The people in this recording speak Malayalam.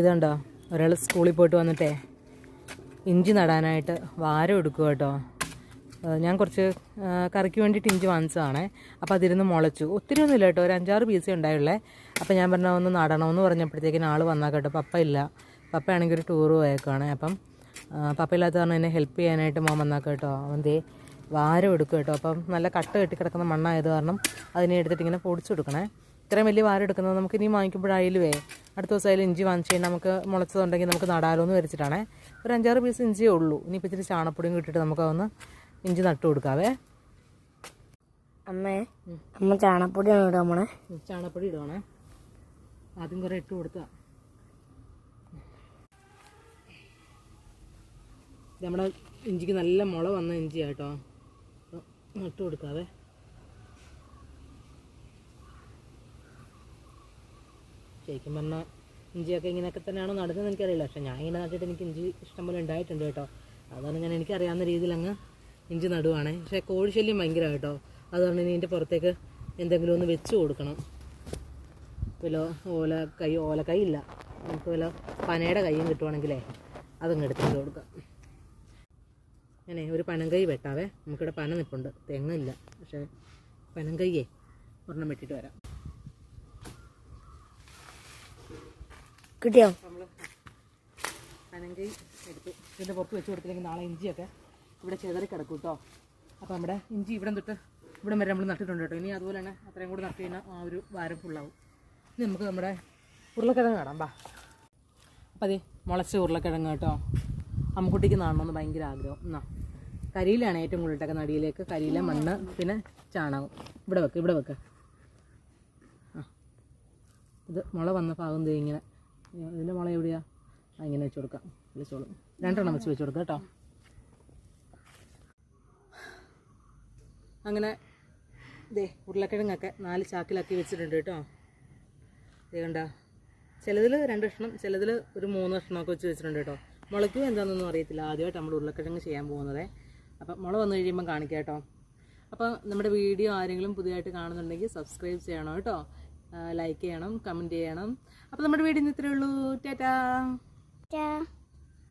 ഇതുണ്ടോ, ഒരാൾ സ്കൂളിൽ പോയിട്ട് വന്നിട്ടേ ഇഞ്ചി നടാനായിട്ട് വാരം എടുക്കുക കേട്ടോ. ഞാൻ കുറച്ച് കറിക്ക് വേണ്ടിയിട്ട് ഇഞ്ചി വാങ്ങിച്ചതാണേ. അപ്പോൾ അതിരുന്ന് മുളച്ചു. ഒത്തിരി ഒന്നുമില്ല കേട്ടോ, ഒരു 5-6 പീസേ ഉണ്ടായുള്ളേ. അപ്പോൾ ഞാൻ പറഞ്ഞ ഒന്ന് നടണമെന്ന് പറഞ്ഞപ്പോഴത്തേക്കിന് ആൾ വന്നാൽ കേട്ടോ. പപ്പ ഇല്ല, പപ്പയാണെങ്കിൽ ഒരു ടൂറ് പോയേക്കാണ്. അപ്പം പപ്പ ഇല്ലാത്ത കാരണം എന്നെ ഹെൽപ്പ് ചെയ്യാനായിട്ട് മോൻ വന്നാൽ കേട്ടോ. അവൻ ദേ വാരം എടുക്കും കേട്ടോ. അപ്പം നല്ല കട്ട കെട്ടി കിടക്കുന്ന മണ്ണായത് കാരണം അതിനെ എടുത്തിട്ട് ഇങ്ങനെ പൊടിച്ചു കൊടുക്കണേ. ഇത്രയും വലിയ വാരം എടുക്കുന്നത് നമുക്ക് ഇനി വാങ്ങിക്കുമ്പോഴായാലുവേ അടുത്ത ദിവസം അതിൽ ഇഞ്ചി വാങ്ങിച്ച് കഴിഞ്ഞാൽ നമുക്ക് മുളച്ചതുണ്ടെങ്കിൽ നമുക്ക് നടാലോ എന്ന് വരച്ചിട്ടാണേ. ഒരു 5-6 പീസ് ഇഞ്ചിയേ ഉള്ളൂ. ഇനിയിപ്പോൾ ഇച്ചിരി ചാണപ്പൊടിയും കിട്ടിയിട്ട് നമുക്കതൊന്ന് ഇഞ്ചി നട്ടു കൊടുക്കാവേ. അമ്മ ചാണപ്പൊടിയാണ് ഇടുക. നമ്മളെ ചാണപ്പൊടി ഇടുവാണേ. ആദ്യം കുറേ ഇട്ട് കൊടുത്താൽ നമ്മുടെ ഇഞ്ചിക്ക് നല്ല മുള വന്ന ഇഞ്ചിയാണ് കേട്ടോ. നട്ടു കൊടുക്കാവേ. ശരിക്കും പറഞ്ഞാൽ ഇഞ്ചിയൊക്കെ ഇങ്ങനെയൊക്കെ തന്നെയാണോ നടുന്നത് എനിക്കറിയില്ല. പക്ഷേ ഞാൻ ഇങ്ങനെ നട്ടിട്ട് എനിക്ക് ഇഞ്ചി ഇഷ്ടംപോലെ ഉണ്ടായിട്ടുണ്ട് കേട്ടോ. അതാണ് ഞാൻ എനിക്കറിയാവുന്ന രീതിയിൽ അങ്ങ് ഇഞ്ചി നടുവാണേ. പക്ഷേ കോഴിശല്യം ഭയങ്കര കേട്ടോ. അതുകൊണ്ട് ഇനി ഇതിൻ്റെ പുറത്തേക്ക് എന്തെങ്കിലും ഒന്ന് വെച്ച് കൊടുക്കണം. വല്ല ഓലക്കൈ ഇല്ല, നമുക്ക് വല്ല പനയുടെ കൈയും കിട്ടുവാണെങ്കിലേ അതങ്ങ് എടുത്തിട്ട് കൊടുക്കാം. ഞാനേ ഒരു പനങ്കൈ വെട്ടാവേ. നമുക്കിവിടെ പന നിൽപ്പുണ്ട്, തെങ്ങില്ല. പക്ഷേ പനങ്കൈയേ ഒരെണ്ണം വെട്ടിയിട്ട് വരാം. കിട്ടിയോ? നമ്മൾ പനങ്കൈ എടുത്ത് ഇതിൻ്റെ പുറത്ത് വെച്ച് കൊടുത്തില്ലെങ്കിൽ നാളെ ഇഞ്ചിയൊക്കെ ഇവിടെ ചെതറി കിടക്കും കേട്ടോ. അപ്പോൾ നമ്മുടെ ഇഞ്ചി ഇവിടെ തൊട്ട് ഇവിടെ വരെ നമ്മൾ നട്ടിട്ടുണ്ട് കേട്ടോ. ഇനി അതുപോലെ തന്നെ അത്രയും കൂടി നട്ട് കഴിഞ്ഞാൽ ആ ഒരു വാരം ഫുള്ളാവും. ഇനി നമുക്ക് നമ്മുടെ ഉരുളക്കിഴങ്ങ് നടാം. ബാ. അപ്പോൾ അതെ മുളച്ച ഉരുളക്കിഴങ്ങ് കേട്ടോ. അമ്മുക്കുട്ടിക്ക് നടണമെന്ന് ഭയങ്കര ആഗ്രഹം. എന്നാ കരിയിലാണ് ഏറ്റവും കൂടുതലൊക്കെ നടിയിലേക്ക്. കരിയില, മണ്ണ്, പിന്നെ ചാണകം. ഇവിടെ വെക്ക്. ആ, ഇത് മുള വന്ന ഭാഗം ദേ ഇങ്ങനെ. ഇതിൻ്റെ മുള എവിടെയാണ്? ഇങ്ങനെ വെച്ച് കൊടുക്കാം. വിളിച്ചോളും. 2 എണ്ണം വെച്ച് കൊടുക്കാം കേട്ടോ. അങ്ങനെ ദേ ഉരുളക്കിഴങ്ങൊക്കെ 4 ചാക്കിലാക്കി വെച്ചിട്ടുണ്ട് കേട്ടോ. ഇത് കണ്ട, ചിലതിൽ 2 കഷ്ണം, ചിലതിൽ ഒരു 3 കഷ്ണമൊക്കെ വെച്ച് വെച്ചിട്ടുണ്ട് കേട്ടോ. മുളയ്ക്കും എന്താണെന്നൊന്നും അറിയത്തില്ല. ആദ്യമായിട്ട് നമ്മൾ ഉരുളക്കിഴങ്ങ് ചെയ്യാൻ പോകുന്നത്. അപ്പം മുള വന്നു കഴിയുമ്പം കാണിക്കാം കേട്ടോ. അപ്പോൾ നമ്മുടെ വീഡിയോ ആരെങ്കിലും പുതിയതായിട്ട് കാണുന്നുണ്ടെങ്കിൽ സബ്സ്ക്രൈബ് ചെയ്യണം കേട്ടോ. ലൈക്ക് ചെയ്യണം, കമൻറ്റ് ചെയ്യണം. അപ്പോൾ നമ്മുടെ വീഡിയോ ഇത്രയേ ഉള്ളൂ. ടാറ്റാ.